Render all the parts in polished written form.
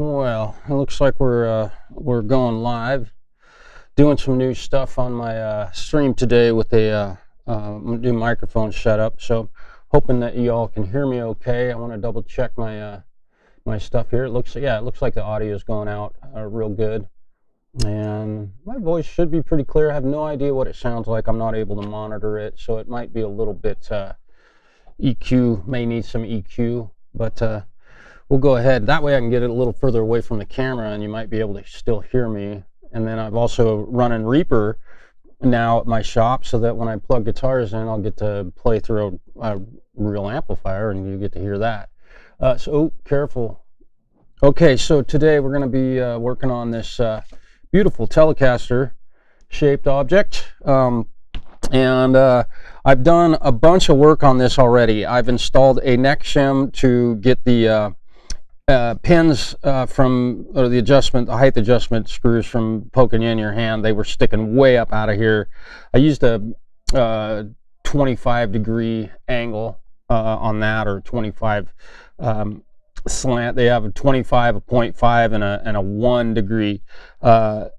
Well, it looks like we're going live, doing some new stuff on my stream today with a new microphone setup. So, hoping that you all can hear me okay. I want to double check my my stuff here. It looks like the audio is going out real good, and my voice should be pretty clear. I have no idea what it sounds like. I'm not able to monitor it, so it might be a little bit EQ. May need some EQ, but we'll go ahead. That way I can get it a little further away from the camera and you might be able to still hear me. And then I've also running Reaper now at my shop so that when I plug guitars in, I'll get to play through a real amplifier and you get to hear that. Careful. Okay, so today we're going to be working on this beautiful Telecaster shaped object. I've done a bunch of work on this already. I've installed a neck shim to get the pins the height adjustment screws from poking in your hand. They were sticking way up out of here. I used a 25-degree angle on that, or 25 slant. They have a 25, a 0.5, and a 1 degree, or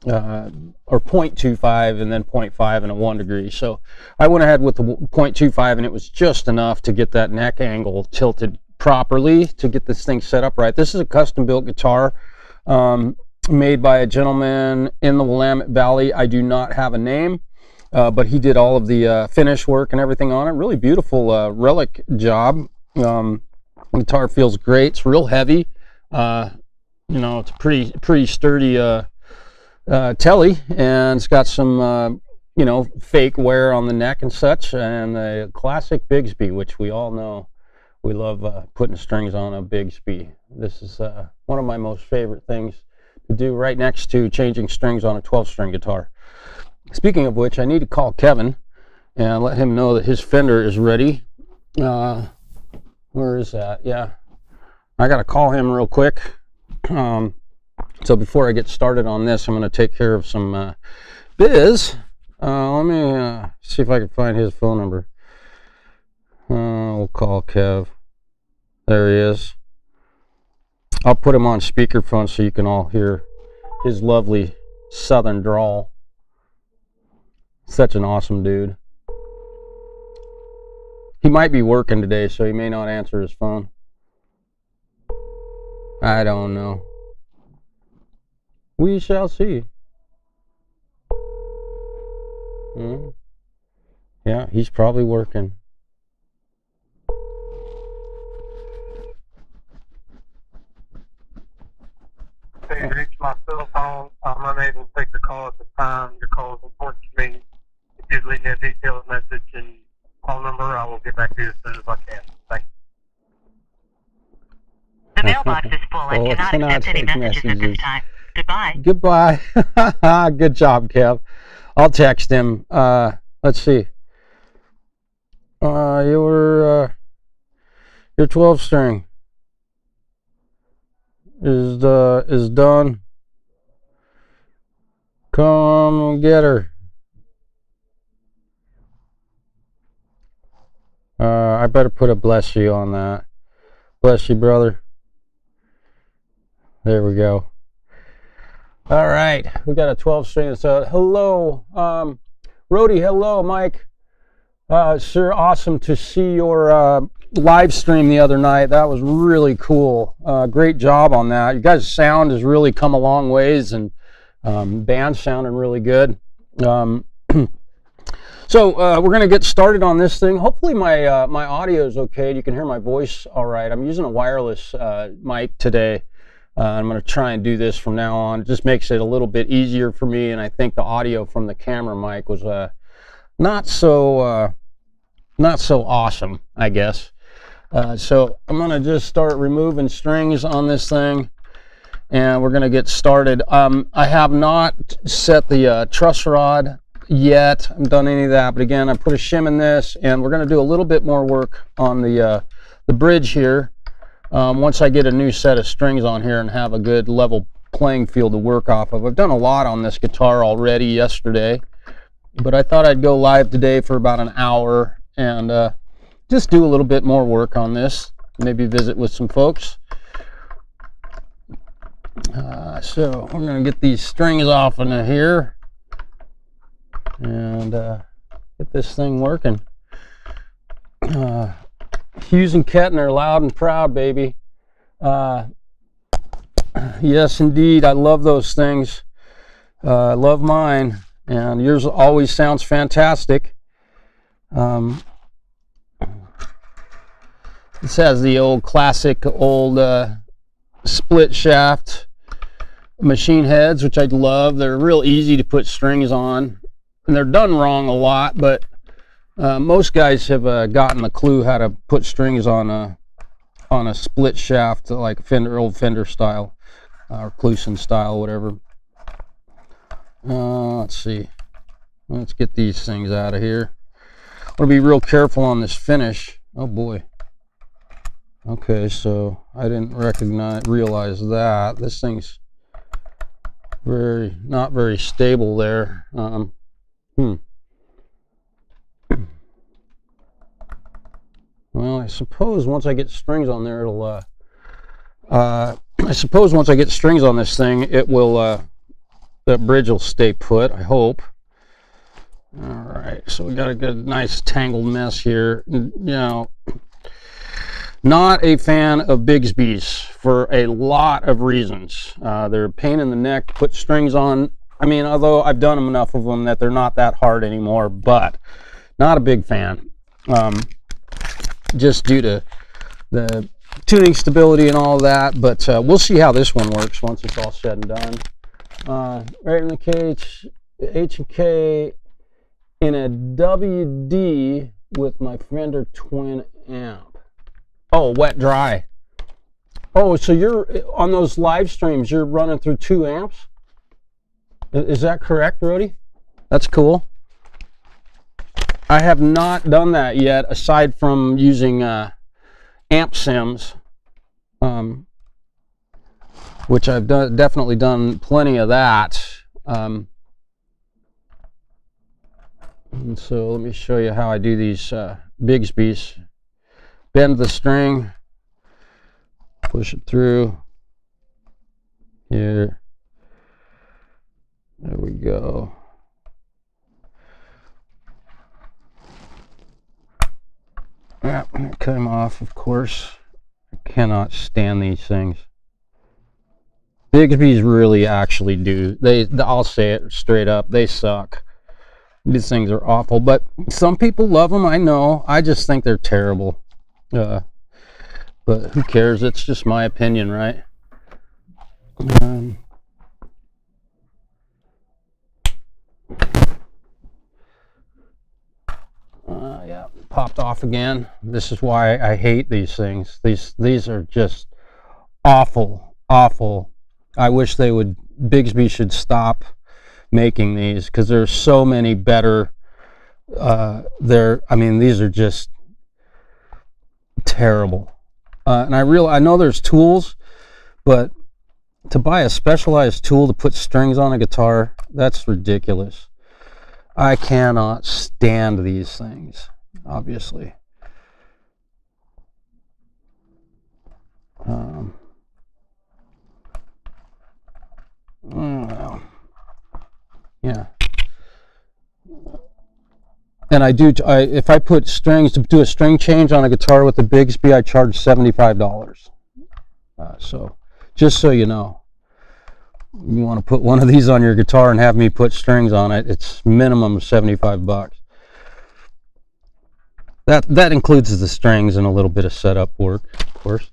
0.25 and then 0.5 and a 1 degree. So I went ahead with the 0.25 and it was just enough to get that neck angle tilted properly to get this thing set up right. This is a custom built guitar made by a gentleman in the Willamette Valley. I do not have a name, but he did all of the finish work and everything on it. Really beautiful relic job. Guitar feels great. It's real heavy. You know, it's a pretty sturdy telly, and it's got some you know, fake wear on the neck and such, and a classic Bigsby, which we all know. We love putting strings on a Bigsby. This is one of my most favorite things to do, right next to changing strings on a 12-string guitar. Speaking of which, I need to call Kevin and let him know that his Fender is ready. Where is that? Yeah, I gotta call him real quick. So before I get started on this, I'm going to take care of some biz. Let me see if I can find his phone number. We'll call Kev. There he is. I'll put him on speakerphone so you can all hear his lovely southern drawl. Such an awesome dude. He might be working today, so he may not answer his phone. I don't know. We shall see. Yeah, he's probably working. You reach my cell phone. I'm unable to take the call at the time. Your call is important to me. If you leave me a detailed message and call number, I will get back to you as soon as I can. Thanks. The mailbox is full and cannot accept any messages at this time. Goodbye. Goodbye. Good job, Kev. I'll text him. Let's see. Your 12-string is done. Come get her. I better put a bless you on that. Bless you, brother. There we go. All right, we got a 12-string. So hello, Rody. Hello, Mike. Sure, awesome to see your live stream the other night. That was really cool. Great job on that. You guys' sound has really come a long ways, and band's sounding really good. So we're gonna get started on this thing. Hopefully my my audio is okay. You can hear my voice all right. I'm using a wireless mic today. I'm going to try and do this from now on. It just makes it a little bit easier for me, and I think the audio from the camera mic was not so awesome, I guess. So I'm going to just start removing strings on this thing, and we're going to get started. I have not set the truss rod yet. I haven't done any of that, but again, I put a shim in this, and we're going to do a little bit more work on the bridge here. Once I get a new set of strings on here and have a good level playing field to work off of. I've done a lot on this guitar already yesterday, but I thought I'd go live today for about an hour and just do a little bit more work on this. Maybe visit with some folks. So we're going to get these strings off into here and get this thing working. Hughes and Kettner, loud and proud, baby. Yes, indeed. I love those things. I love mine, and yours always sounds fantastic. This has the old classic old split shaft machine heads, which I love. They're real easy to put strings on, and they're done wrong a lot, but most guys have gotten the clue how to put strings on a split shaft, like old Fender style or Clusen style, whatever. Let's see. Let's get these things out of here. I want to be real careful on this finish. Oh boy. Okay, so I didn't realize that this thing's not very stable there. Well, I suppose once I get strings on there, it'll. I suppose once I get strings on this thing, it will. That bridge will stay put. I hope. All right, so we got a good, nice tangled mess here. You know, not a fan of Bigsby's for a lot of reasons. They're a pain in the neck to put strings on. I mean, although I've done enough of them that they're not that hard anymore, but not a big fan. Just due to the tuning stability and all that, but we'll see how this one works once it's all said and done. Right in the cage, H and K in a WD with my Fender twin amp. Oh, wet dry. Oh, so you're on those live streams, you're running through 2 amps? Is that correct, Rudy? That's cool. I have not done that yet, aside from using amp sims, which I've definitely done plenty of that. And so let me show you how I do these Bigsby's. Bend the string, push it through here. There we go. Yeah, cut them off, of course. I cannot stand these things. Bigsby's really actually do. I'll say it straight up, they suck. These things are awful, but some people love them, I know. I just think they're terrible. But who cares? It's just my opinion, right? Yeah, popped off again. This is why I hate these things. These are just awful, awful. I wish Bigsby should stop making these, because there's so many better. I mean, these are just terrible. And I know there's tools, but to buy a specialized tool to put strings on a guitar, that's ridiculous. I cannot stand these things, obviously. Well, yeah. And if I put strings to do a string change on a guitar with the Bigsby, I charge $75. So just so you know, you want to put one of these on your guitar and have me put strings on it, it's minimum $75. That includes the strings and a little bit of setup work, of course.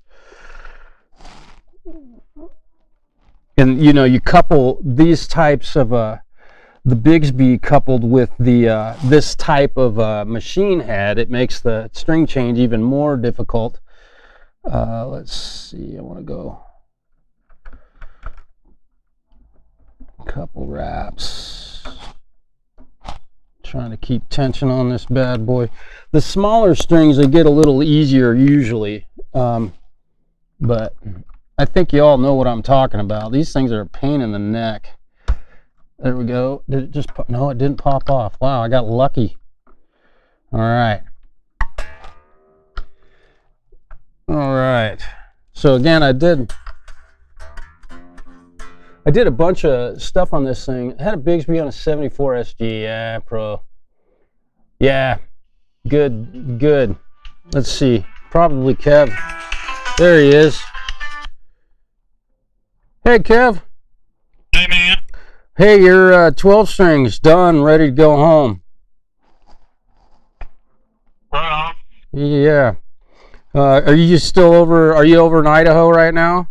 And you know, you couple these types of the Bigsby coupled with the this type of machine head, it makes the string change even more difficult. Let's see, I want to go a couple wraps. Trying to keep tension on this bad boy. The smaller strings, they get a little easier usually, but I think you all know what I'm talking about. These things are a pain in the neck. There we go. Did it just pop? No, it didn't pop off. Wow, I got lucky. All right. All right. So again, I did I did a bunch of stuff on this thing. I had a Bigsby on a 74 SG. Yeah, Pro. Yeah, good. Let's see. Probably Kev. There he is. Hey, Kev. Hey, man. Hey, your 12 strings done, ready to go home. Right on. Yeah. Are you still over? Are you over in Idaho right now?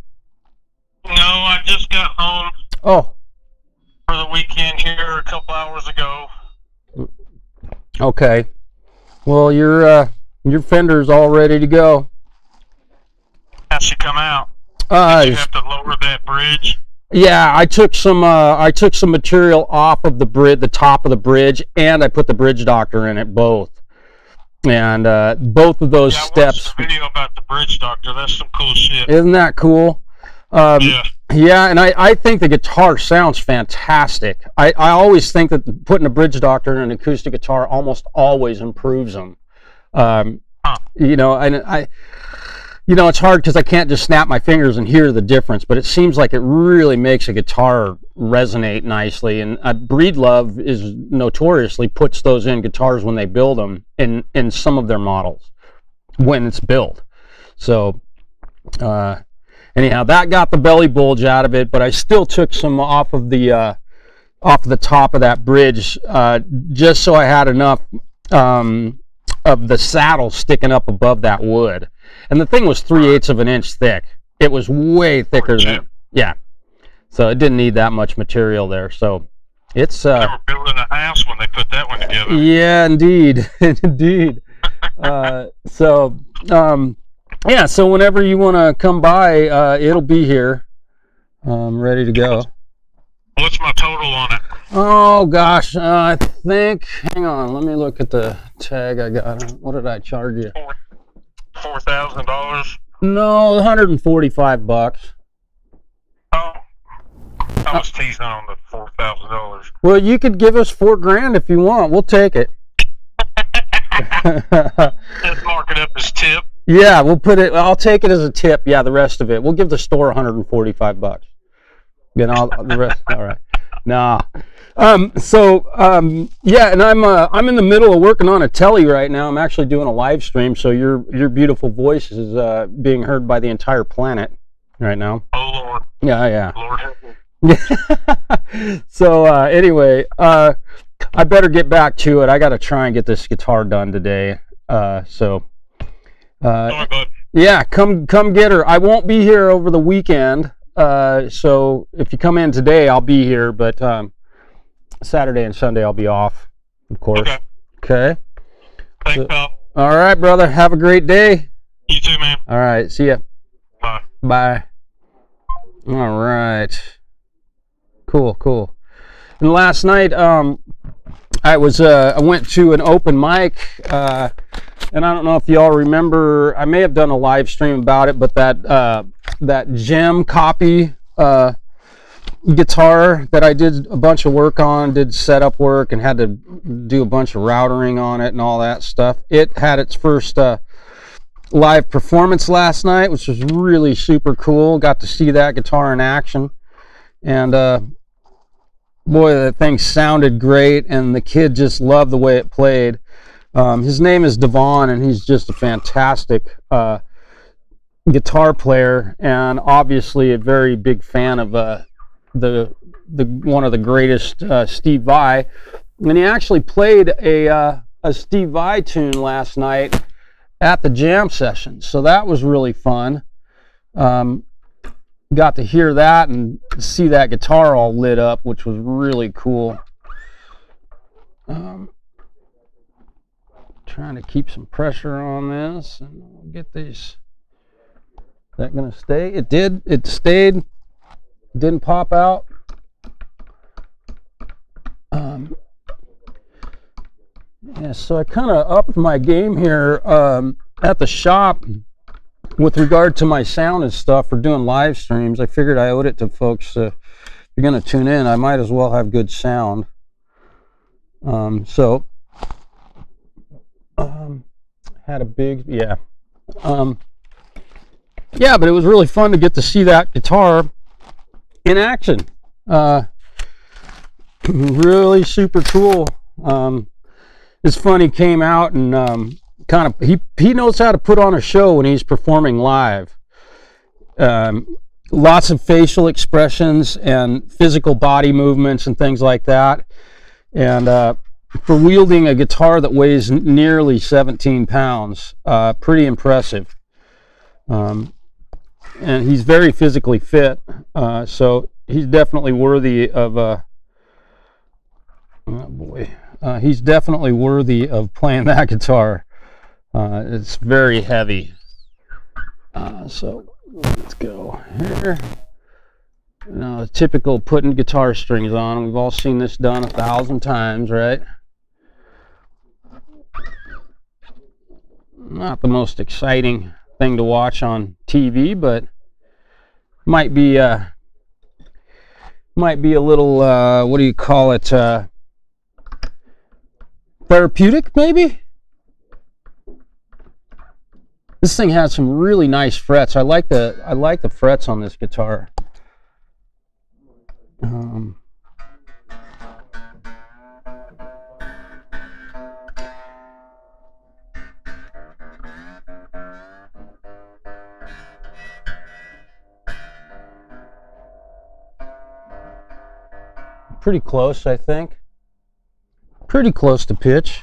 No, I just got home Oh, for the weekend here a couple hours ago. okay. Well, your fender's all ready to go. How'd she come out? Did you have to lower that bridge? Yeah, I took some material off of the bridge, the top of the bridge, and I put the bridge doctor in it both. And both of those steps. I watched the video about the bridge doctor. That's some cool shit. Isn't that cool? Yeah. Yeah, and I think the guitar sounds fantastic. I always think that putting a bridge doctor in an acoustic guitar almost always improves them. You know, and you know, it's hard because I can't just snap my fingers and hear the difference, but it seems like it really makes a guitar resonate nicely. And Breedlove is notoriously puts those in guitars when they build them in some of their models when it's built. So anyhow, that got the belly bulge out of it, but I still took some off of the top of that bridge just so I had enough of the saddle sticking up above that wood. And the thing was 3/8 of an inch thick. It was way thicker than, yeah. So it didn't need that much material there. So it's they were building a house when they put that one together. Yeah, indeed. Indeed. Yeah, so whenever you want to come by, it'll be here, ready to go. What's my total on it? Oh gosh, I think, hang on, let me look at the tag I got. What did I charge you? $4,000. No, $145. Oh, I was teasing on the $4,000. Well, you could give us $4,000 if you want. We'll take it. Let's mark it up as tip. Yeah, we'll put it. I'll take it as a tip. Yeah, the rest of it. We'll give the store $145. You know, the rest. All right. Nah. Yeah, and I'm in the middle of working on a telly right now. I'm actually doing a live stream, so your beautiful voice is being heard by the entire planet right now. Oh Lord. Yeah. Lord help me. So anyway, I better get back to it. I got to try and get this guitar done today. Yeah, come get her. I won't be here over the weekend. So if you come in today, I'll be here, but Saturday and Sunday I'll be off, of course. Okay. Thanks, pal. All right, brother. Have a great day. You too, man. All right. See ya. Bye. Bye. All right. Cool. And last night, I went to an open mic, and I don't know if y'all remember. I may have done a live stream about it, but that Gem copy guitar that I did a bunch of work on, did setup work, and had to do a bunch of routering on it and all that stuff. It had its first live performance last night, which was really super cool. Got to see that guitar in action, and boy, that thing sounded great, and the kid just loved the way it played. His name is Devon, and he's just a fantastic guitar player, and obviously a very big fan of the one of the greatest, Steve Vai. And he actually played a Steve Vai tune last night at the jam session, so that was really fun. Got to hear that and see that guitar all lit up, which was really cool. Trying to keep some pressure on this and we'll get these. Is that gonna stay? It did. It stayed. Didn't pop out. Yeah, so I kind of upped my game here at the shop with regard to my sound and stuff for doing live streams. I figured I owed it to folks. If you're gonna tune in, I might as well have good sound. Had a big, yeah, but it was really fun to get to see that guitar in action. Really super cool. It's funny, came out and kind of he knows how to put on a show when he's performing live. Lots of facial expressions and physical body movements and things like that. And for wielding a guitar that weighs nearly 17 pounds, pretty impressive. And he's very physically fit, so he's definitely worthy of he's definitely worthy of playing that guitar. It's very heavy. So let's go here. Now, typical putting guitar strings on. We've all seen this done 1,000 times, right? Not the most exciting thing to watch on TV, but might be a little what do you call it? Therapeutic, maybe. This thing has some really nice frets. I like the frets on this guitar. Pretty close, I think. Pretty close to pitch.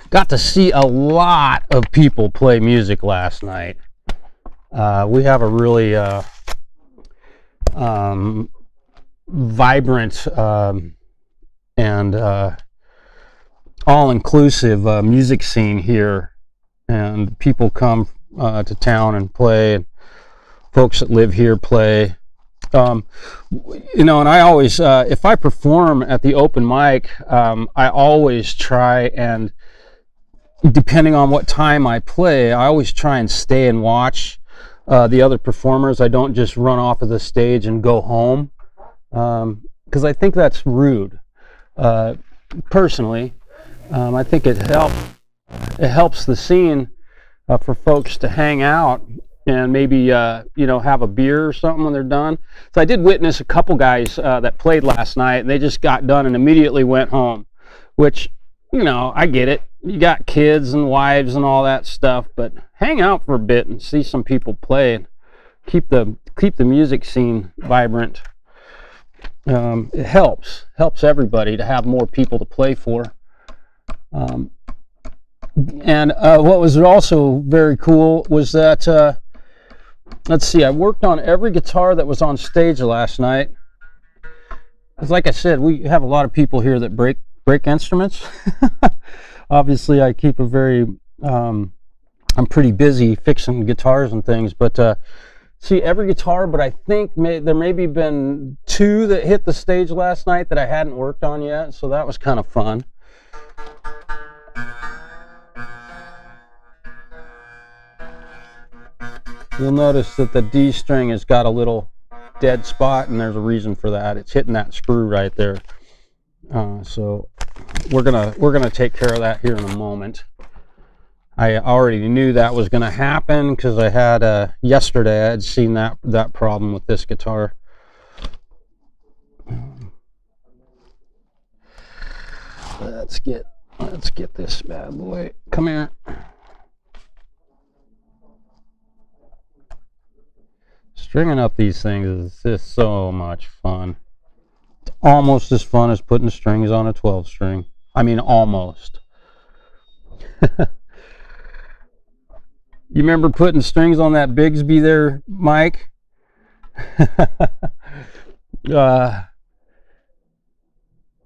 Got to see a lot of people play music last night. We have a really vibrant and all-inclusive music scene here, and people come to town and play, and folks that live here play. You know, and I always, if I perform at the open mic, I always try and, depending on what time I play, I always try and stay and watch the other performers. I don't just run off of the stage and go home, because I think that's rude. Personally, I think it helps the scene for folks to hang out and maybe you know, have a beer or something when they're done. So I did witness a couple guys that played last night, and they just got done and immediately went home, which, you know, I get it. You got kids and wives and all that stuff, but hang out for a bit and see some people play and keep the music scene vibrant. It helps everybody to have more people to play for. And what was also very cool was that let's see, I worked on every guitar that was on stage last night. Because like I said, we have a lot of people here that break instruments. Obviously, I keep a very, I'm pretty busy fixing guitars and things, but see every guitar, but I think there maybe been 2 that hit the stage last night that I hadn't worked on yet, so that was kind of fun. You'll notice that the D string has got a little dead spot, and there's a reason for that. It's hitting that screw right there. So we're gonna take care of that here in a moment. I already knew that was gonna happen because I had yesterday I had seen that problem with this guitar. Let's get this bad boy. Come here. Stringing up these things is just so much fun. It's almost as fun as putting strings on a 12 string. I mean, almost. You remember putting strings on that Bigsby there, Mike?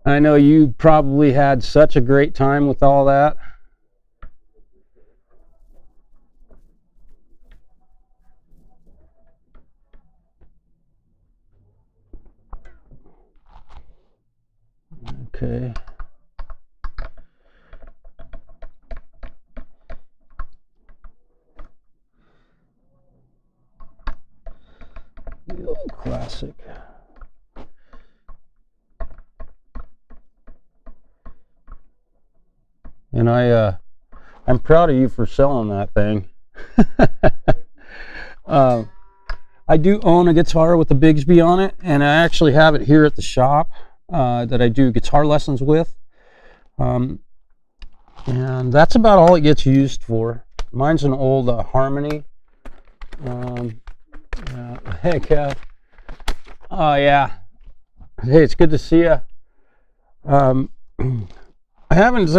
I know you probably had such a great time with all that. Okay. The old classic. And I'm proud of you for selling that thing. I do own a guitar with the Bigsby on it, and I actually have it here at the shop that I do guitar lessons with. And that's about all it gets used for. Mine's an old Harmony. Hey, Kev. Oh, yeah. Hey, it's good to see you. I haven't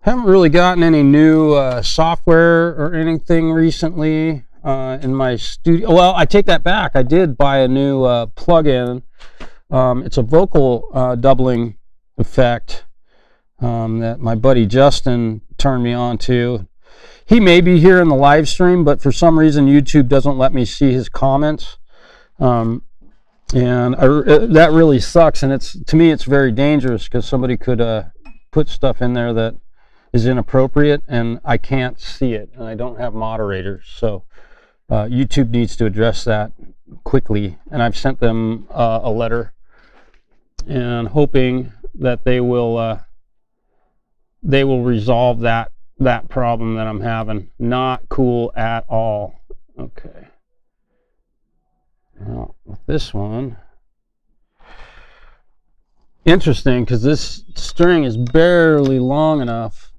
really gotten any new software or anything recently in my studio. Well, I take that back. I did buy a new plug-in. It's a vocal doubling effect that my buddy Justin turned me on to. He may be here in the live stream, but for some reason YouTube doesn't let me see his comments. That really sucks, and to me it's very dangerous because somebody could put stuff in there that is inappropriate and I can't see it, and I don't have moderators. So YouTube needs to address that quickly, and I've sent them a letter and hoping that they will resolve that problem that I'm having. Not cool at all. Okay. Now, with this one, interesting because this string is barely long enough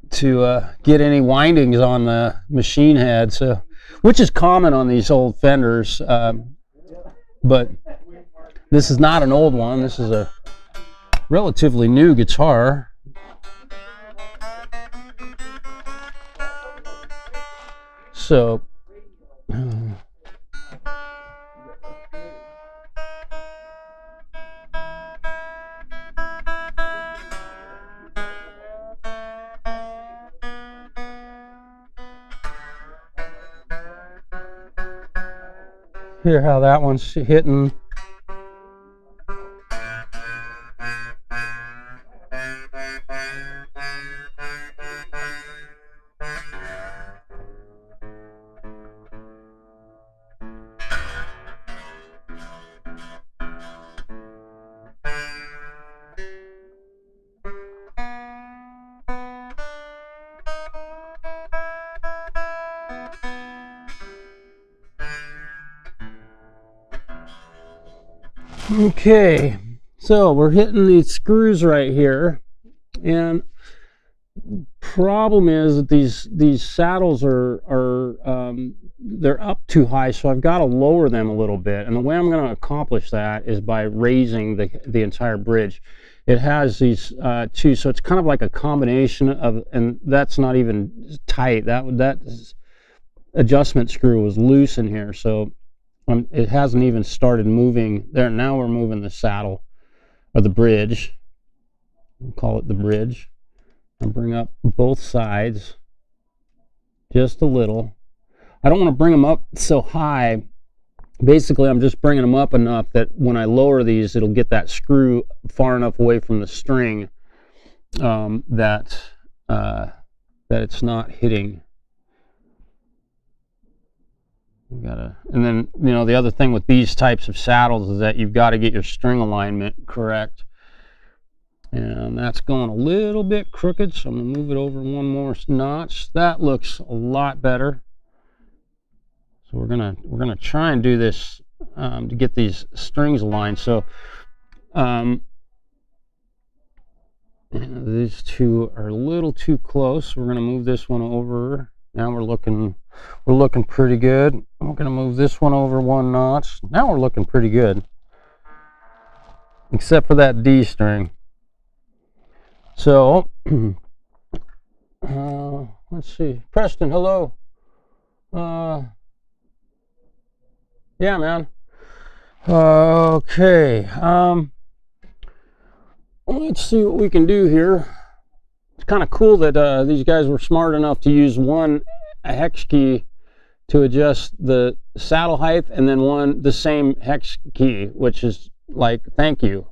to get any windings on the machine head, so which is common on these old Fenders. But this is not an old one. This is a relatively new guitar. So hear how that one's hitting. Okay, so we're hitting these screws right here, and problem is that these saddles are they're up too high, so I've got to lower them a little bit, and the way I'm going to accomplish that is by raising the entire bridge. It has these two, so it's kind of like a combination of, and that's not even tight. That adjustment screw was loose in here, so it hasn't even started moving there. Now we're moving the saddle, or the bridge. We'll call it the bridge. And bring up both sides just a little. I don't want to bring them up so high. Basically, I'm just bringing them up enough that when I lower these, it'll get that screw far enough away from the string that it's not hitting. And then, you know, the other thing with these types of saddles is that you've got to get your string alignment correct. And that's going a little bit crooked, so I'm going to move it over one more notch. That looks a lot better. So we're gonna try and do this to get these strings aligned. So these two are a little too close. We're going to move this one over. Now we're looking pretty good. I'm going to move this one over one notch. Now we're looking pretty good, except for that D string. So let's see. Preston, hello. Yeah, man. Okay. Let's see what we can do here. It's kind of cool that these guys were smart enough to use a hex key to adjust the saddle height, and then the same hex key, which is like, thank you.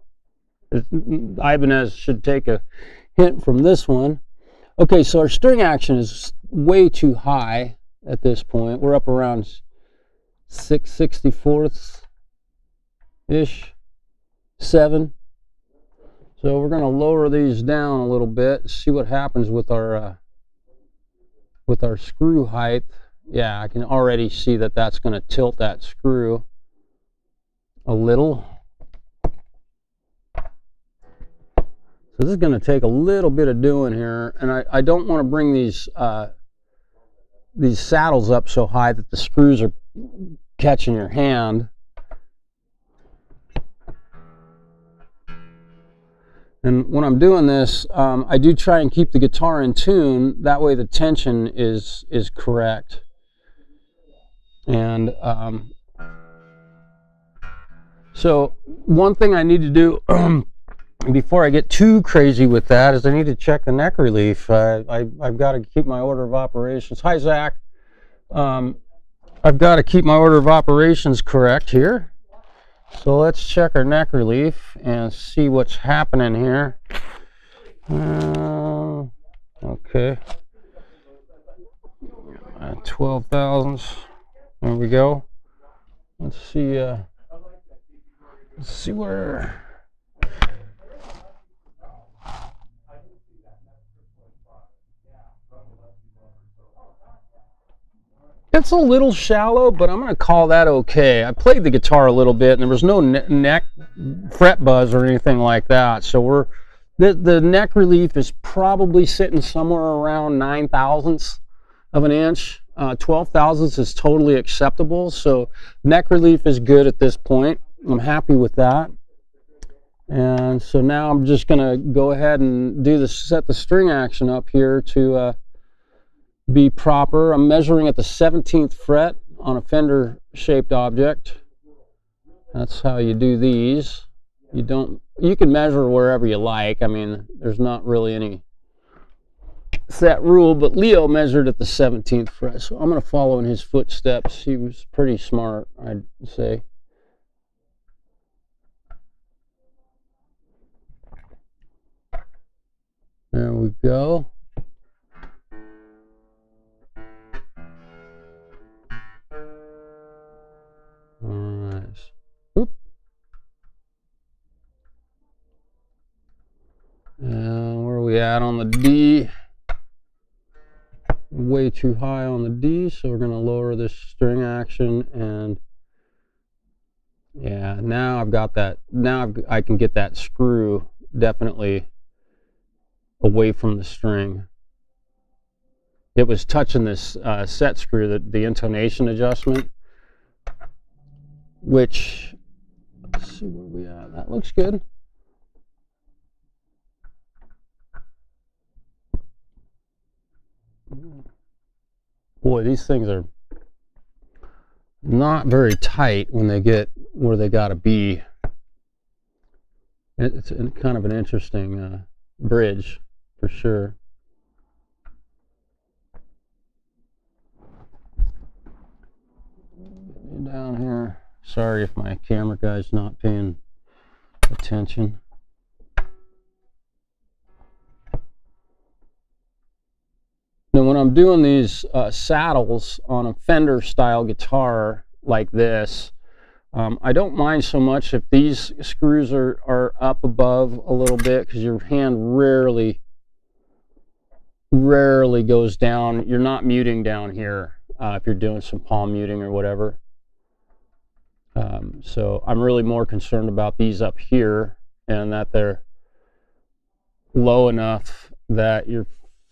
Ibanez should take a hint from this one. Okay, so our string action is way too high at this point. We're up around 6/64 ish, 7. So we're going to lower these down a little bit, see what happens with our screw height. Yeah, I can already see that that's going to tilt that screw a little. So this is going to take a little bit of doing here, and I don't want to bring these saddles up so high that the screws are catching your hand. And when I'm doing this, I do try and keep the guitar in tune. That way the tension is correct. And so one thing I need to do before I get too crazy with that is I need to check the neck relief. I've got to keep my order of operations. Hi, Zach. I've got to keep my order of operations correct here. So let's check our neck relief and see what's happening here. Okay. 12 thousandths. There we go. Let's see where. It's a little shallow, but I'm going to call that okay. I played the guitar a little bit, and there was no neck fret buzz or anything like that. So the neck relief is probably sitting somewhere around 9 thousandths of an inch. 12 thousandths is totally acceptable. So neck relief is good at this point. I'm happy with that. And so now I'm just going to go ahead and set the string action up here to be proper. I'm measuring at the 17th fret on a fender shaped object. That's how you do these. You can measure wherever you like. I mean, there's not really any set rule, but Leo measured at the 17th fret, so I'm going to follow in his footsteps. He was pretty smart, I'd say. There we go. Alright. Oop. And where are we at on the D? Way too high on the D, so we're going to lower this string action, and yeah, now I've got that. Now I can get that screw definitely away from the string. It was touching this set screw, the intonation adjustment, which, let's see where we are. That looks good. Boy, these things are not very tight when they get where they got to be. It's kind of an interesting bridge for sure. Down here. Sorry if my camera guy's not paying attention. Now when I'm doing these saddles on a Fender style guitar like this, I don't mind so much if these screws are up above a little bit, because your hand rarely goes down. You're not muting down here if you're doing some palm muting or whatever. So I'm really more concerned about these up here, and that they're low enough that your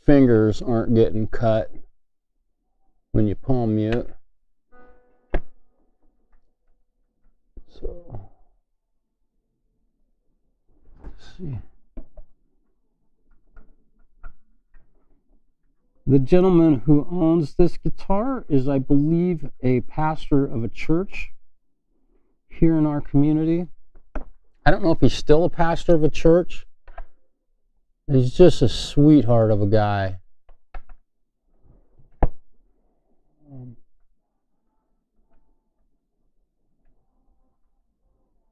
fingers aren't getting cut when you palm mute. So let's see. The gentleman who owns this guitar is, I believe, a pastor of a church here in our community. I don't know if he's still a pastor of a church. He's just a sweetheart of a guy.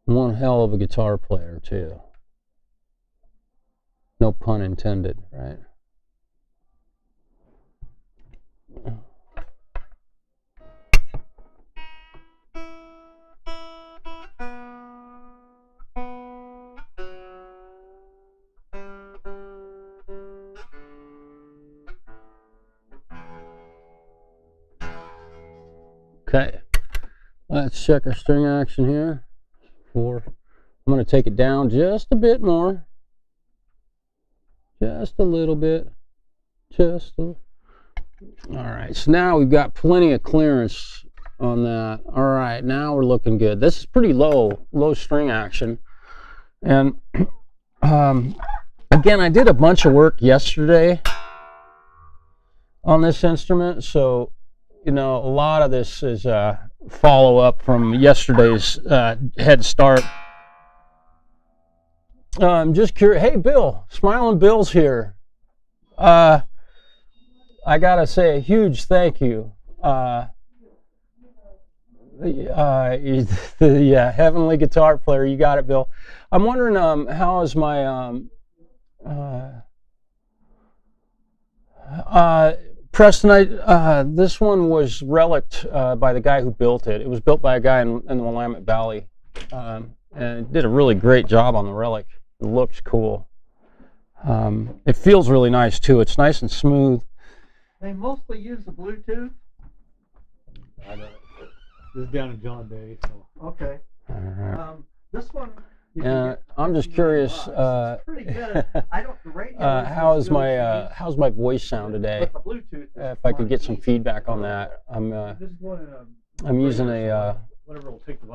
One hell of a guitar player, too. No pun intended, right? Okay, let's check our string action here. 4. I'm going to take it down just a bit more. Just a little bit. Alright, so now we've got plenty of clearance on that. Alright, now we're looking good. This is pretty low string action. And again, I did a bunch of work yesterday on this instrument, so you know, a lot of this is follow-up from yesterday's head start. I'm just curious. Hey, Bill, Smiling Bill's here. I gotta say a huge thank you. The heavenly guitar player, you got it, Bill. I'm wondering, how is my Preston? This one was relicked by the guy who built it. It was built by a guy in the Willamette Valley, and did a really great job on the relic. It looks cool. It feels really nice too. It's nice and smooth. They mostly use the Bluetooth. I know. This is down in John Day. So. Okay. This one. I'm just curious. Pretty good. I don't. The radio how's my voice sound today? But the Bluetooth. If I could get some feedback on that, I'm using a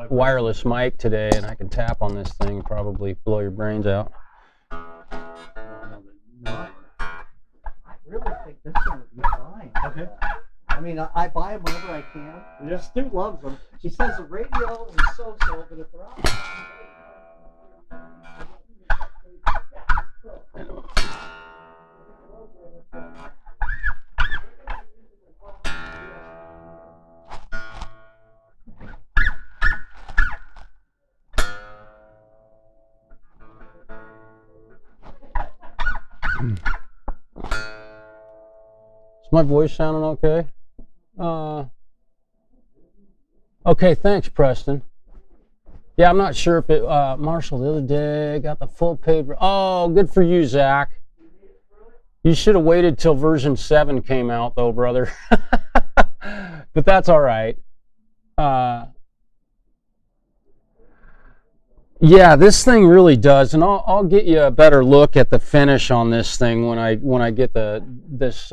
wireless mic today, and I can tap on this thing and probably blow your brains out. I really think this one would be fine. Okay. I mean, I buy them whenever I can. Yeah. Stu loves them. He says the radio is so-so, but if they're out. Is my voice sounding okay? Okay, thanks, Preston. Yeah, I'm not sure if it, Marshall, the other day, got the full paid. Oh, good for you, Zach. You should have waited till version 7 came out, though, brother. But that's all right. Yeah, this thing really does, and I'll get you a better look at the finish on this thing when I get this.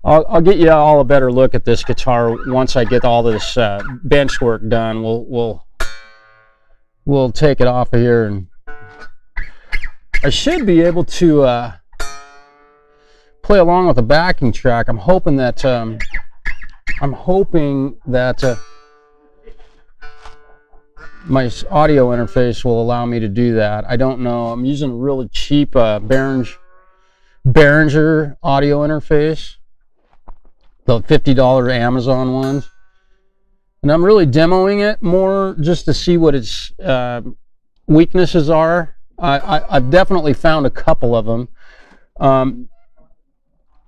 I'll get you all a better look at this guitar once I get all this bench work done. We'll take it off of here, and I should be able to play along with the backing track. I'm hoping that my audio interface will allow me to do that. I don't know. I'm using a really cheap Behringer audio interface, the $50 Amazon ones, and I'm really demoing it more just to see what its weaknesses are. I've definitely found a couple of them.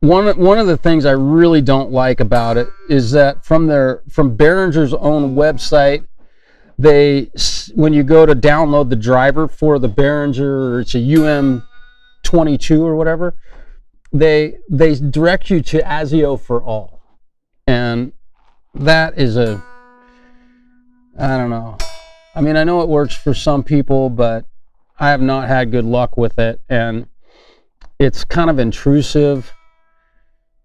One of the things I really don't like about it is that from Behringer's own website, when you go to download the driver for the Behringer, it's a UM22 or whatever, they direct you to ASIO for all, and that is I don't know. I mean, I know it works for some people, but I have not had good luck with it, and it's kind of intrusive.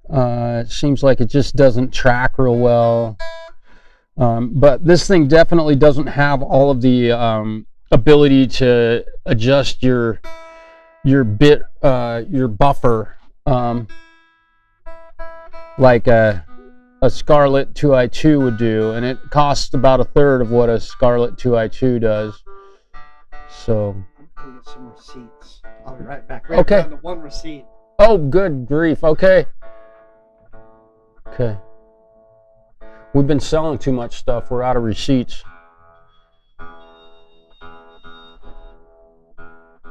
It seems like it just doesn't track real well. But this thing definitely doesn't have all of the ability to adjust your buffer like a Scarlett 2i2 would do, and it costs about 1/3 of what a Scarlett 2i2 does. So I'm gonna get some receipts. I'll be right back. Okay. Down to one receipt. Oh, good grief. Okay. We've been selling too much stuff. We're out of receipts.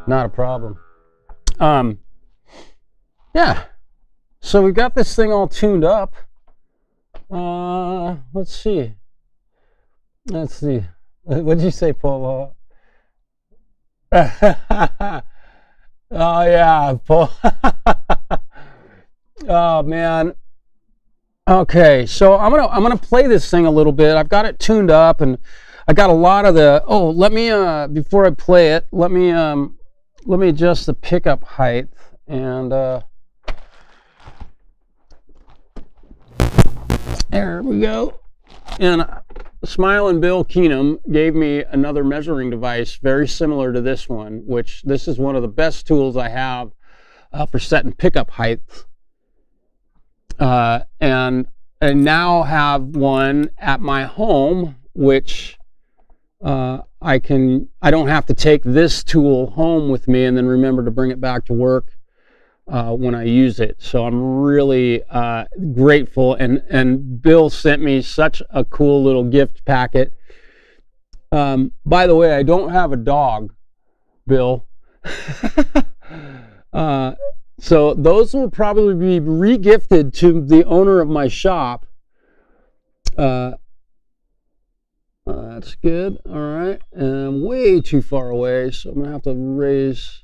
Not a problem. Yeah. So we've got this thing all tuned up. Let's see. What did you say, Paul? Oh yeah, Paul. Oh man. Okay, so I'm gonna play this thing a little bit. I've got it tuned up, and I got a lot of the. Oh, let me before I play it, let me adjust the pickup height, and there we go. And Smiling Bill Keenum gave me another measuring device very similar to this one, which this is one of the best tools I have for setting pickup height. And I now have one at my home, which I don't have to take this tool home with me and then remember to bring it back to work when I use it. So I'm really grateful, and Bill sent me such a cool little gift packet. By the way, I don't have a dog, Bill. So those will probably be re-gifted to the owner of my shop. That's good. All right, and I'm way too far away, so I'm gonna have to raise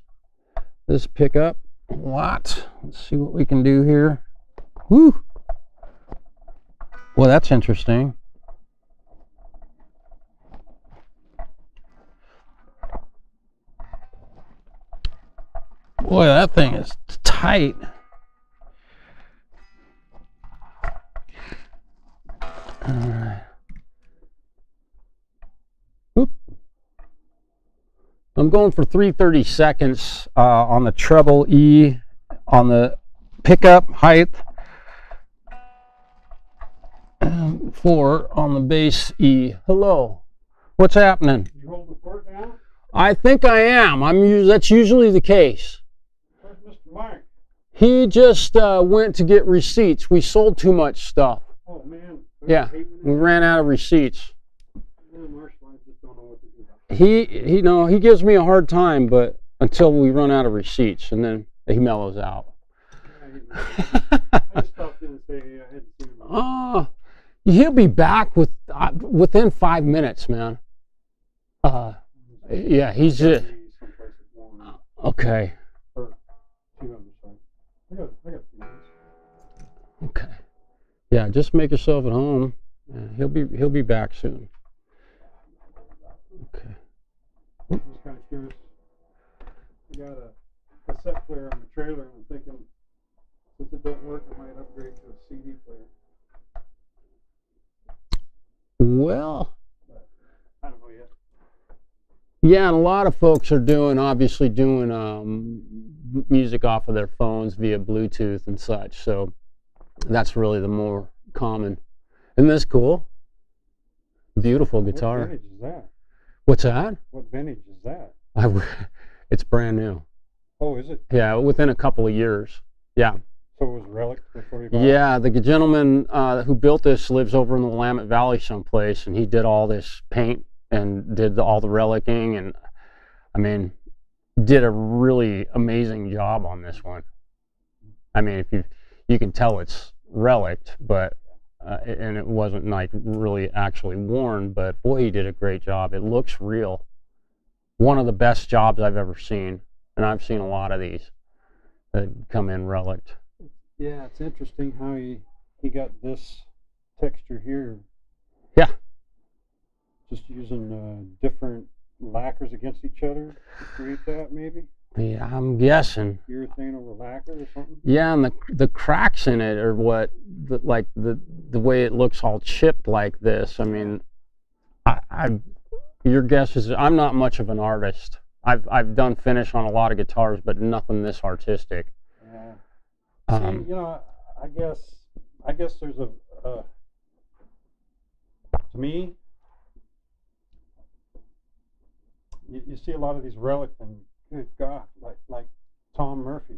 this pickup a lot. Let's see what we can do here. Woo! Well, that's interesting. Boy, that thing is tight. All right. Whoop. I'm going for 330 seconds on the treble E, on the pickup height, and 4 on the bass E. Hello. What's happening? You hold the fort now? I think I am. That's usually the case. Where's Mr. Mike? He just went to get receipts. We sold too much stuff. Oh man. Yeah, we ran out of receipts. Yeah, Marshall, I just don't know what to do about it. He gives me a hard time, but until we run out of receipts, and then he mellows out. I just stopped in and say, hey, I hadn't seen him. He'll be back within 5 minutes, man. Yeah, he's just okay. Okay. Yeah, just make yourself at home. He'll be back soon. Okay. I'm just kind of curious. I got a cassette player on the trailer, and I'm thinking, since it don't work, I might upgrade to a CD player. Well, But I don't know yet. yeah, and a lot of folks are obviously doing music off of their phones via Bluetooth and such. So that's really the more common. Isn't this cool? Beautiful guitar. What vintage is that? What's that? What vintage is that? It's brand new. Oh, is it? Yeah, within a couple of years. Yeah. So it was relic before you bought it? Yeah, the gentleman who built this lives over in the Willamette Valley someplace, and he did all this paint and did all the relicing, and I mean, did a really amazing job on this one. I mean, if you can tell it's relic, but and it wasn't like really actually worn, but boy, he did a great job. It looks real. One of the best jobs I've ever seen, and I've seen a lot of these that come in relic. Yeah, it's interesting how he got this texture here. Yeah. Just using different lacquers against each other to create that, maybe? Yeah, I'm guessing. Urethane over lacquer or something? Yeah, and the cracks in it are what, like the way it looks all chipped like this. I mean, your guess is, I'm not much of an artist. I've done finish on a lot of guitars, but nothing this artistic. Yeah. See, you know, I guess there's to me, you see a lot of these relic, and good God, like Tom Murphy.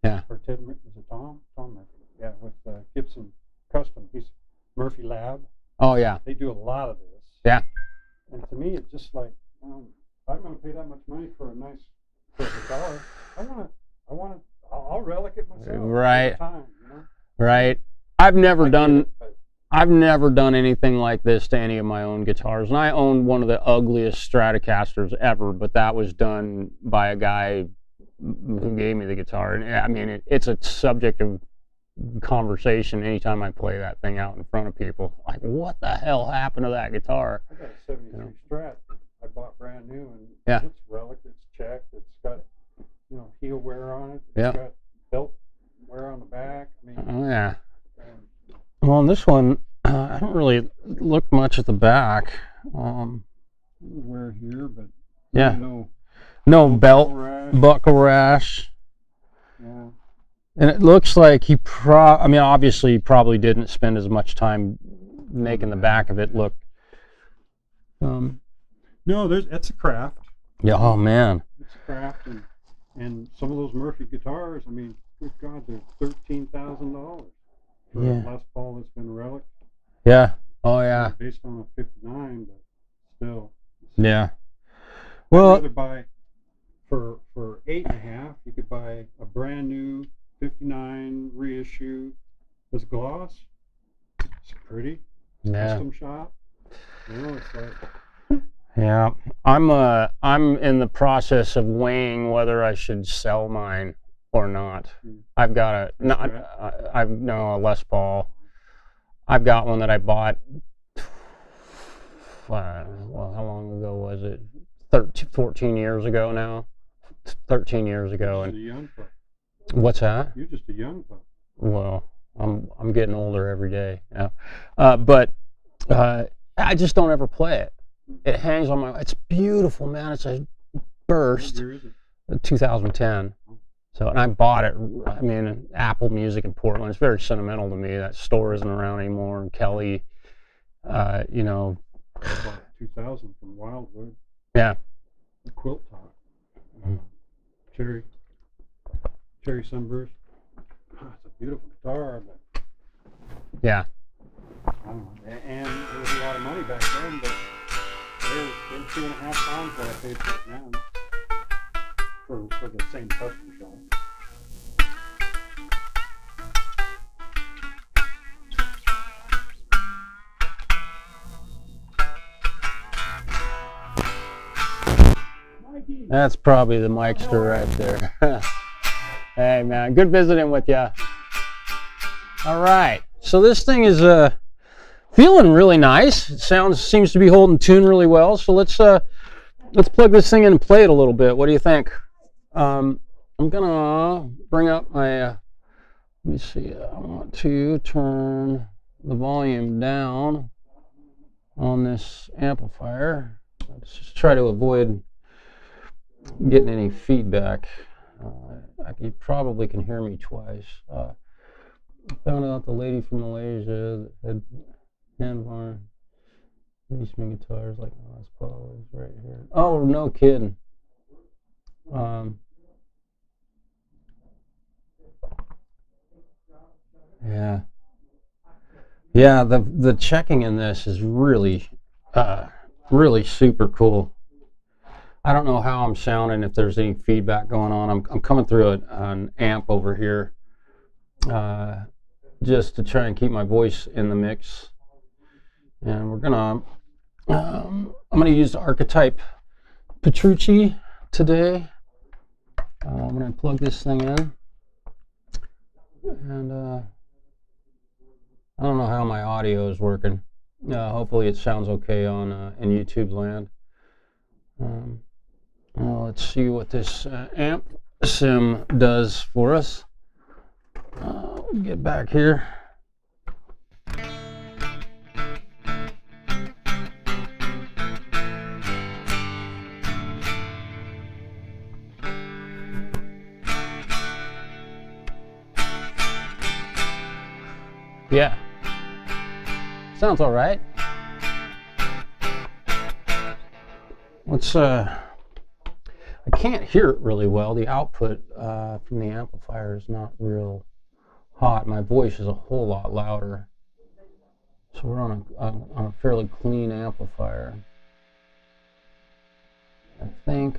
Yeah. Or Ted, is it Tom? Tom Murphy. Yeah, with Gibson Custom. He's Murphy Lab. Oh yeah. They do a lot of this. Yeah. And to me, it's just like, if I'm going to pay that much money for a guitar, I'll relic it myself. Right. Time, you know? Right. I've never done anything like this to any of my own guitars, and I own one of the ugliest Stratocasters ever, but that was done by a guy who gave me the guitar. And I mean, it's a subject of conversation anytime I play that thing out in front of people. Like, what the hell happened to that guitar? I got a 73 Strat that I bought brand new, and Yeah. it's relic, it's checked, it's got, you know, heel wear on it, Yeah. it's got belt wear on the back. I mean, Oh yeah. um, Well, on this one, I don't really look much at the back. wear here, but Yeah. no No belt, rash. buckle rash. Yeah. And it looks like he I mean, obviously he probably didn't spend as much time making the back of it look. No, that's a craft. Yeah, oh man. It's a craft, and some of those Murphy guitars, I mean, good God, they're $13,000 for Yeah. a Les Paul that's been relic. Yeah. Oh yeah. Based on a 59, but still. Yeah. I'd Well, rather buy for $8.50. You could buy a brand new 59 reissue that's gloss. It's pretty. It's yeah. custom shop. You know, it's like, Yeah. I'm in the process of weighing whether I should sell mine or not. I've got a Les Paul. I've got one that I bought. Well, how long ago was it? 14 years ago now. 13 years ago. you're just And a young pup. what's that? You're just a young pup. Well, I'm getting older every day. Yeah. But I just don't ever play it. It hangs on my. It's beautiful, man. It's a burst. What year is it? 2010. So, and I bought it. I mean, Apple Music in Portland. It's very sentimental to me. That store isn't around anymore. And Kelly, you know. I bought 2000 from Wildwood. Yeah. A quilt top. Cherry sunburst. It's a beautiful guitar, but Yeah. I don't know. And there was a lot of money back then, but they're 2.5 times what I paid for it now. For the same custom shop. That's probably the Mikester right there. Hey, man. Good visiting with you. All right. So this thing is feeling really nice. It seems to be holding tune really well. So let's plug this thing in and play it a little bit. What do you think? I'm gonna bring up my. Let me see. I want to turn the volume down on this amplifier. Let's just try to avoid getting any feedback. You probably can hear me twice. I found out the lady from Malaysia that had handvar Eastman guitars like Les Paul is right here. Oh, no kidding. Yeah. Yeah, the checking in this is really really super cool. I don't know how I'm sounding, if there's any feedback going on. I'm coming through an amp over here just to try and keep my voice in the mix. And we're gonna, I'm gonna use the Archetype Petrucci today. I'm gonna plug this thing in. And I don't know how my audio is working. Hopefully it sounds okay on in YouTube land. Well, let's see what this amp sim does for us. Get back here. Yeah, sounds all right. Let's I can't hear it really well. The output from the amplifier is not real hot. My voice is a whole lot louder. So we're on a fairly clean amplifier. I think,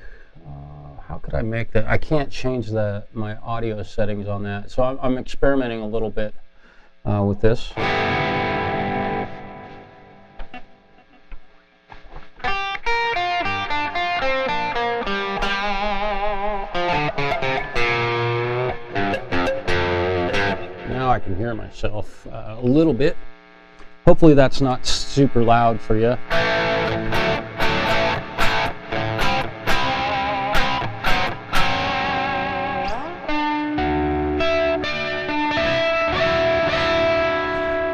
how could I make that? I can't change my audio settings on that. So I'm experimenting a little bit with this. Now I can myself a little bit. Hopefully that's not super loud for you.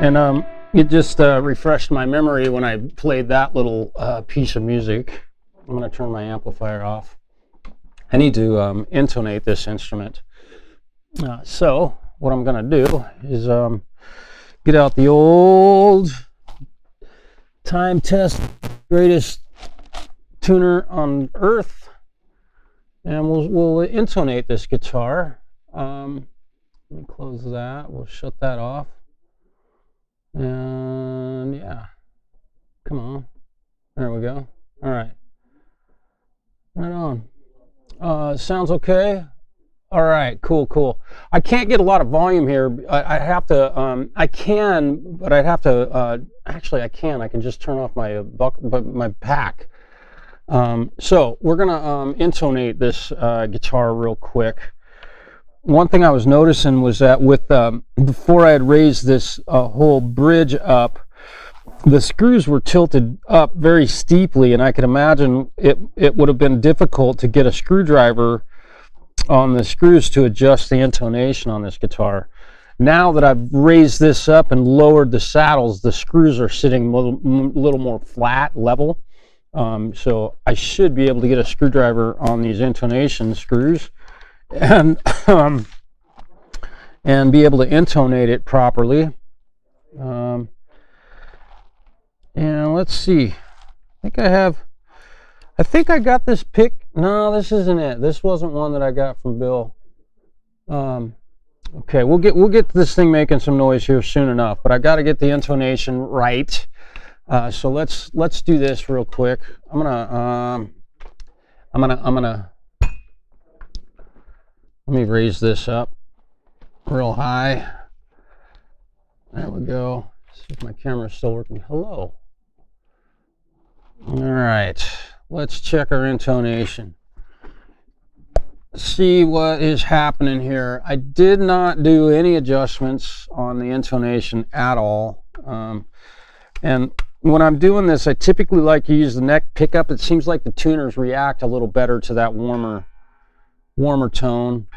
And it just refreshed my memory when I played that little piece of music. I'm going to turn my amplifier off. I need to intonate this instrument. So what I'm going to do is get out the old time test greatest tuner on earth, and we'll intonate this guitar. Let me close that. We'll shut that off. And yeah, come on. There we go. All right. Right on. Sounds okay. All right, cool. I can't get a lot of volume here. I have to. I can, but I'd have to. Actually, I can. I can just turn off my my pack. So we're gonna intonate this guitar real quick. One thing I was noticing was that with before I had raised this whole bridge up, the screws were tilted up very steeply, and I could imagine it would have been difficult to get a screwdriver on the screws to adjust the intonation on this guitar. Now that I've raised this up and lowered the saddles, the screws are sitting a little more flat, level. So I should be able to get a screwdriver on these intonation screws and be able to intonate it properly. And let's see. I think I got this pick. No, this isn't it. This wasn't one that I got from Bill. Okay, we'll get this thing making some noise here soon enough, but I got to get the intonation right. So let's do this real quick. I'm gonna let me raise this up real high. There we go. See if my camera's still working. Hello. All right, let's check our intonation. See what is happening here. I did not do any adjustments on the intonation at all. And when I'm doing this, I typically like to use the neck pickup. It seems like the tuners react a little better to that warmer tone.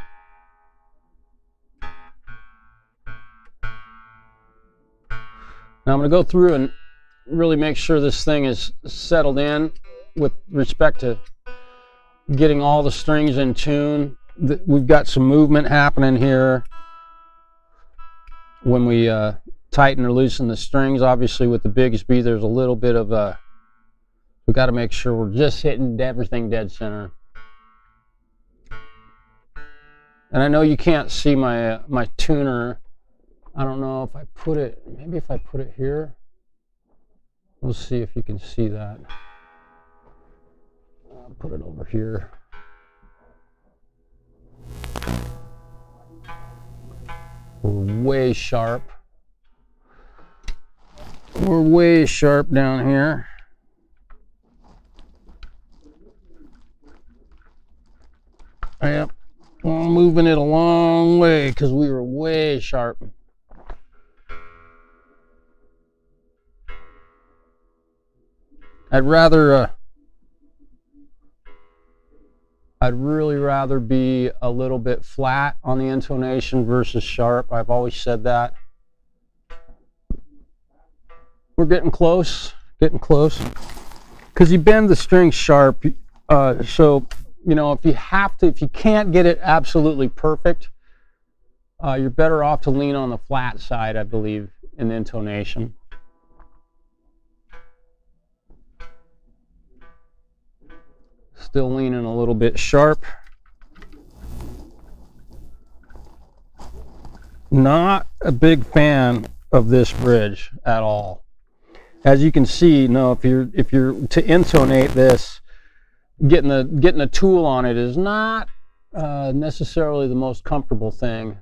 Now I'm going to go through and really make sure this thing is settled in with respect to getting all the strings in tune. We've got some movement happening here when we tighten or loosen the strings. Obviously with the Bigsby there's a little bit of we got to make sure we're just hitting everything dead center. And I know you can't see my tuner. I don't know if I put it, maybe if I put it here. We'll see if you can see that. I'll put it over here. We're way sharp. We're way sharp down here. Yep, well, moving it a long way because we were way sharp. I'd really rather be a little bit flat on the intonation versus sharp. I've always said that. We're getting close, because you bend the string sharp. So, you know, if you can't get it absolutely perfect, you're better off to lean on the flat side, I believe, in the intonation. Still leaning a little bit sharp. Not a big fan of this bridge at all. As you can see, if you're to intonate this, getting a tool on it is not necessarily the most comfortable thing.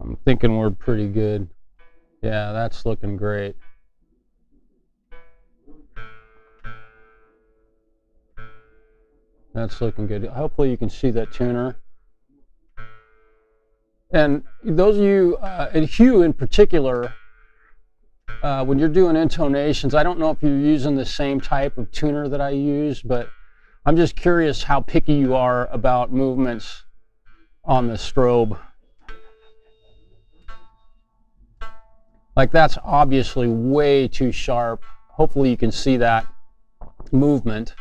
I'm thinking we're pretty good. Yeah, that's looking great. That's looking good. Hopefully you can see that tuner. And those of you, and Hugh in particular, when you're doing intonations, I don't know if you're using the same type of tuner that I use, but I'm just curious how picky you are about movements on the strobe. Like that's obviously way too sharp. Hopefully you can see that movement.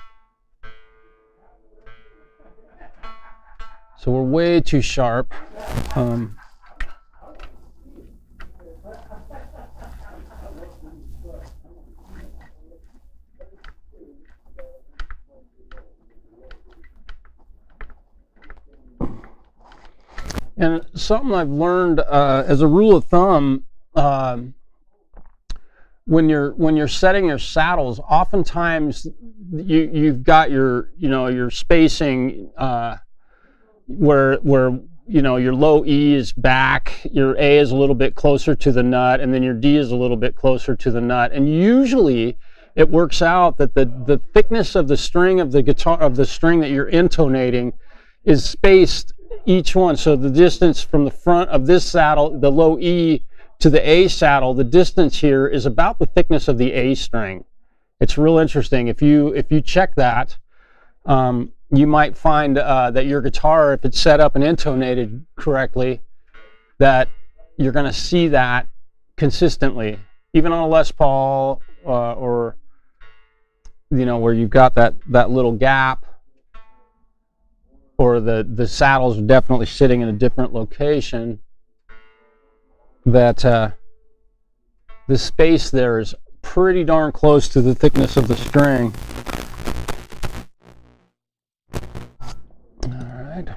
So we're way too sharp. And something I've learned as a rule of thumb, when you're setting your saddles, oftentimes you've got your spacing where your low E is back, your A is a little bit closer to the nut, and then your D is a little bit closer to the nut. And usually it works out that the thickness of the string of the guitar, of the string that you're intonating, is spaced each one. So the distance from the front of this saddle, the low E, to the A saddle, the distance here is about the thickness of the A string. It's real interesting. If you check that, you might find that your guitar, if it's set up and intonated correctly, that you're going to see that consistently, even on a Les Paul or where you've got that little gap, or the saddles are definitely sitting in a different location, that the space there is pretty darn close to the thickness of the string. All right.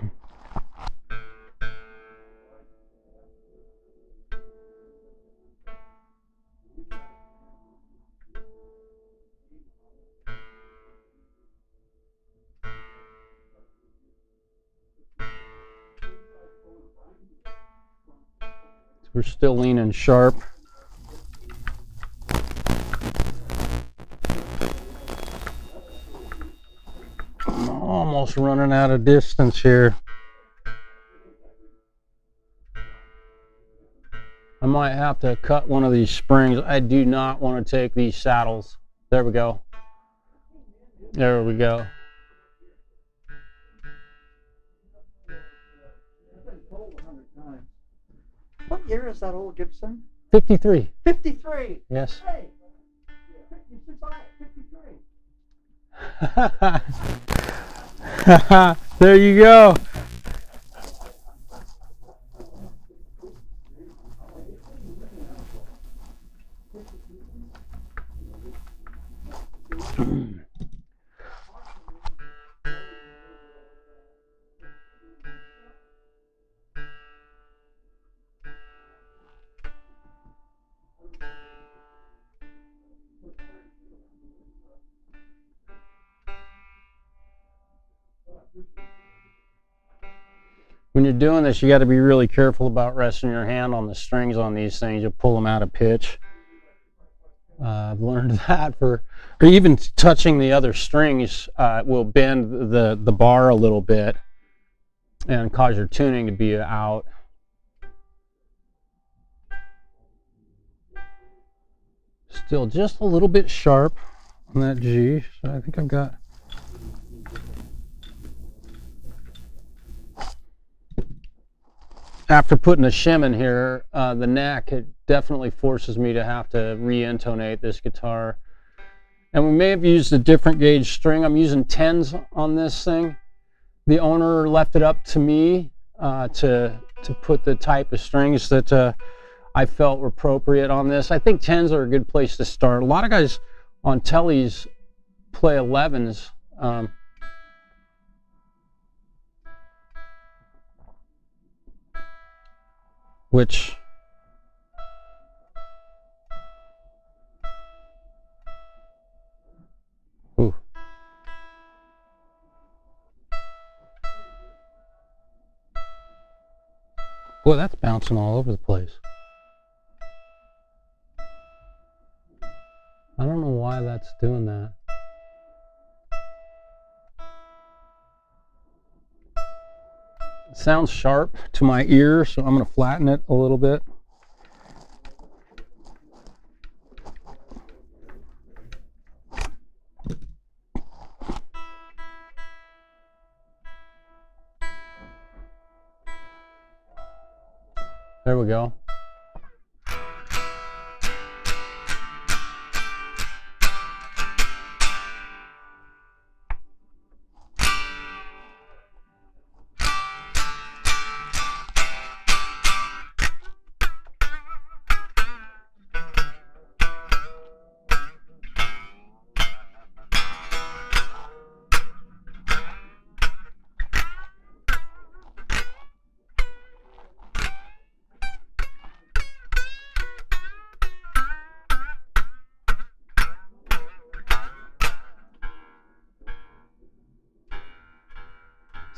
We're still leaning sharp. I'm almost running out of distance here. I might have to cut one of these springs. I do not want to take these saddles. There we go. There we go. What year is that old Gibson? 53. 53. Yes. Hey, you should buy it. 53. There you go. When you're doing this, you got to be really careful about resting your hand on the strings on these things. You'll pull them out of pitch. I've learned that or even touching the other strings will bend the bar a little bit and cause your tuning to be out. Still just a little bit sharp on that G, so I think I've got. After putting a shim in here, the neck, it definitely forces me to have to re-intonate this guitar. And we may have used a different gauge string. I'm using 10s on this thing. The owner left it up to me to put the type of strings that I felt were appropriate on this. I think 10s are a good place to start. A lot of guys on tellies play 11s. Which ooh. Boy, that's bouncing all over the place. I don't know why that's doing that. sounds sharp to my ear, so I'm going to flatten it a little bit. There we go.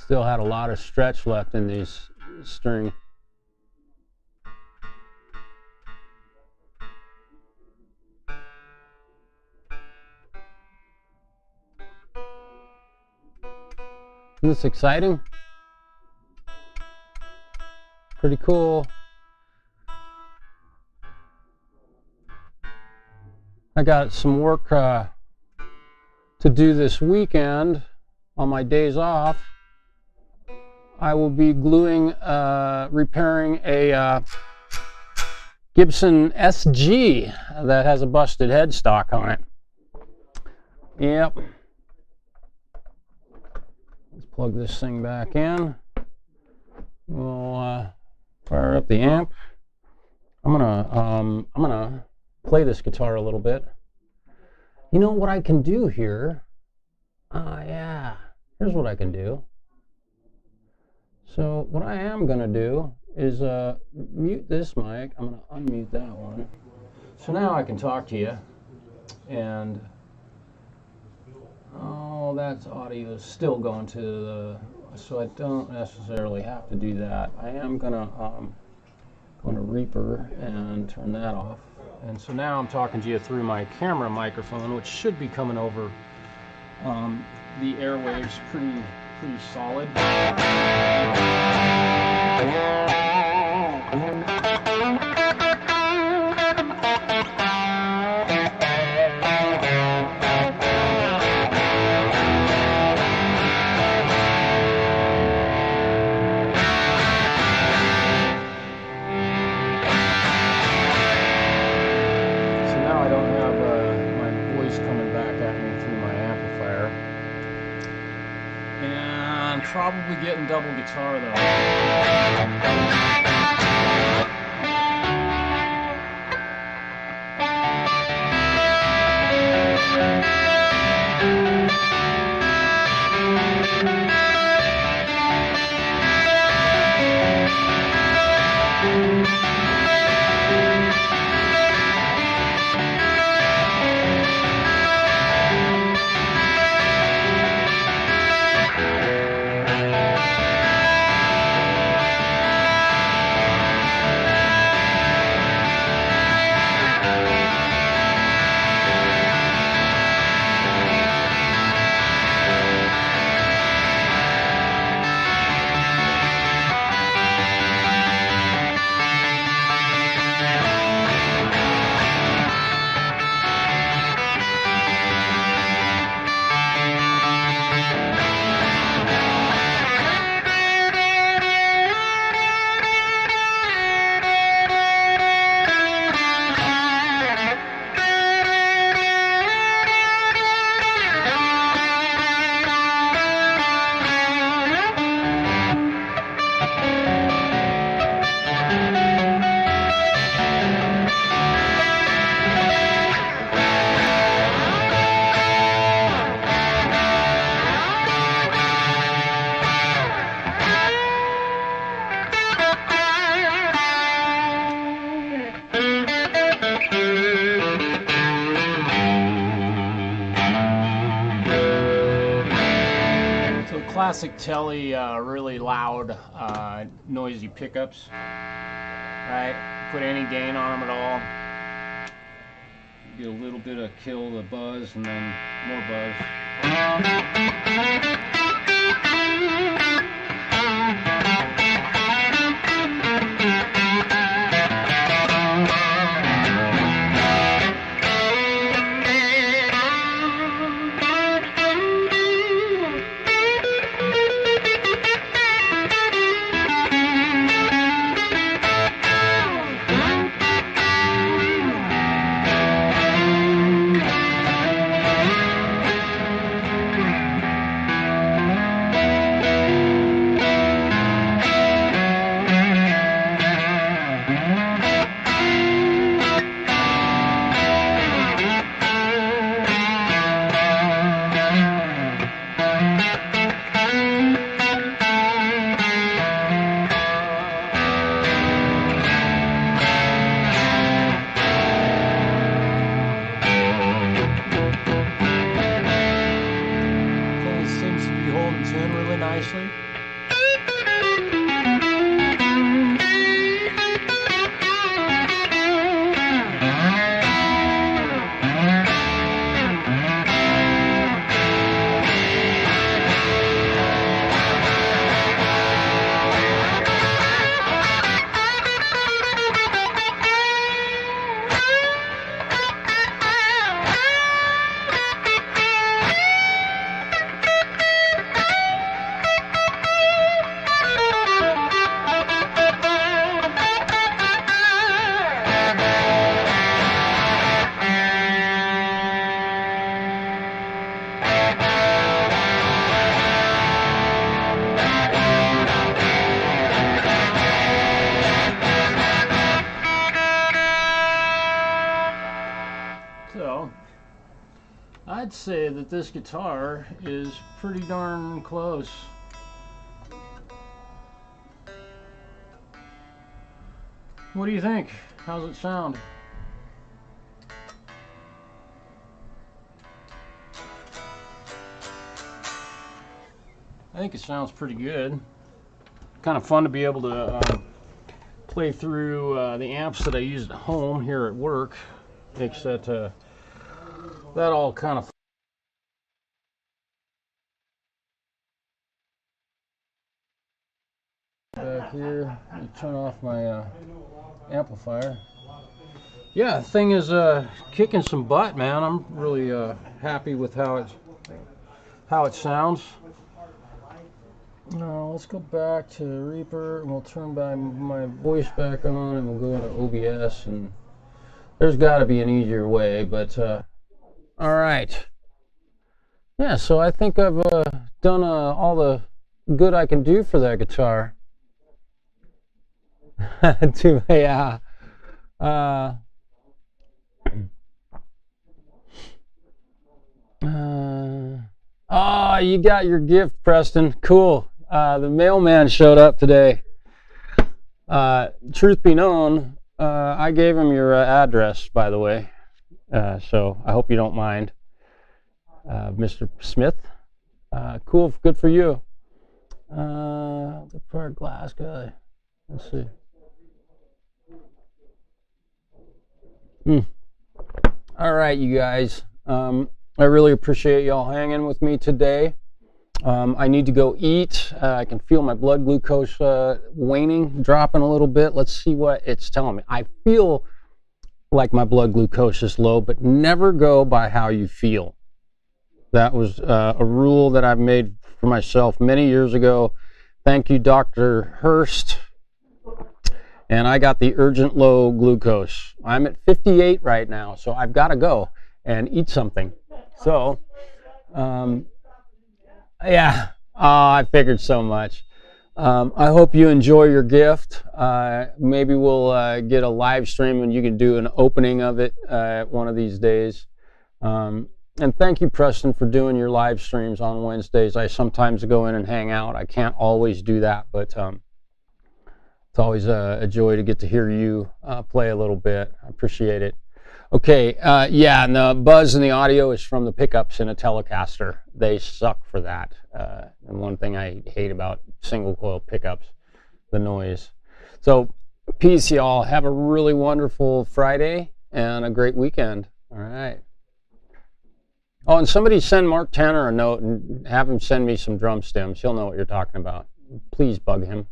Still had a lot of stretch left in these string. Isn't this exciting? Pretty cool. I got some work to do this weekend on my days off. I will be gluing, repairing a Gibson SG that has a busted headstock on it. Yep. Let's plug this thing back in. We'll fire up the amp. I'm gonna play this guitar a little bit. You know what I can do here? Yeah. Here's what I can do. So what I am going to do is mute this mic. I'm going to unmute that one. So now I can talk to you. And oh, that's audio is still going to the, so I don't necessarily have to do that. I am going to Reaper and turn that off. And so now I'm talking to you through my camera microphone, which should be coming over the airwaves pretty solid. Probably getting double guitar though. Classic Tele, really loud, noisy pickups. Right? Put any gain on them at all. Get a little bit of kill the buzz and then more buzz. I'd say that this guitar is pretty darn close. What do you think? How's it sound? I think it sounds pretty good. Kind of fun to be able to play through the amps that I use at home here at work. Makes that all kind of back here. Let me turn off my amplifier. Yeah, the thing is kicking some butt, man. I'm really happy with how it sounds. Now let's go back to Reaper and we'll turn my voice back on and we'll go into OBS, and there's got to be an easier way, but all right. Yeah, so I think I've done all the good I can do for that guitar. Yeah. Oh, you got your gift, Preston. Cool. The mailman showed up today. Truth be known, I gave him your address, by the way. So I hope you don't mind, Mr. Smith. Cool, good for you. The part glass guy. Let's see. All right, you guys. I really appreciate y'all hanging with me today. I need to go eat. I can feel my blood glucose waning, dropping a little bit. Let's see what it's telling me. I feel like my blood glucose is low, but never go by how you feel. That was a rule that I've made for myself many years ago. Thank you, Dr. Hurst. And I got the urgent low glucose. I'm at 58 right now, so I've got to go and eat something. So, yeah, I figured so much. I hope you enjoy your gift. Maybe we'll get a live stream and you can do an opening of it one of these days. And thank you, Preston, for doing your live streams on Wednesdays. I sometimes go in and hang out. I can't always do that, but it's always a joy to get to hear you play a little bit. I appreciate it. Okay, yeah, and the buzz in the audio is from the pickups in a Telecaster. They suck for that. And one thing I hate about single coil pickups, the noise. So, peace, y'all. Have a really wonderful Friday and a great weekend. All right. Oh, and somebody send Mark Tanner a note and have him send me some drum stems. He'll know what you're talking about. Please bug him.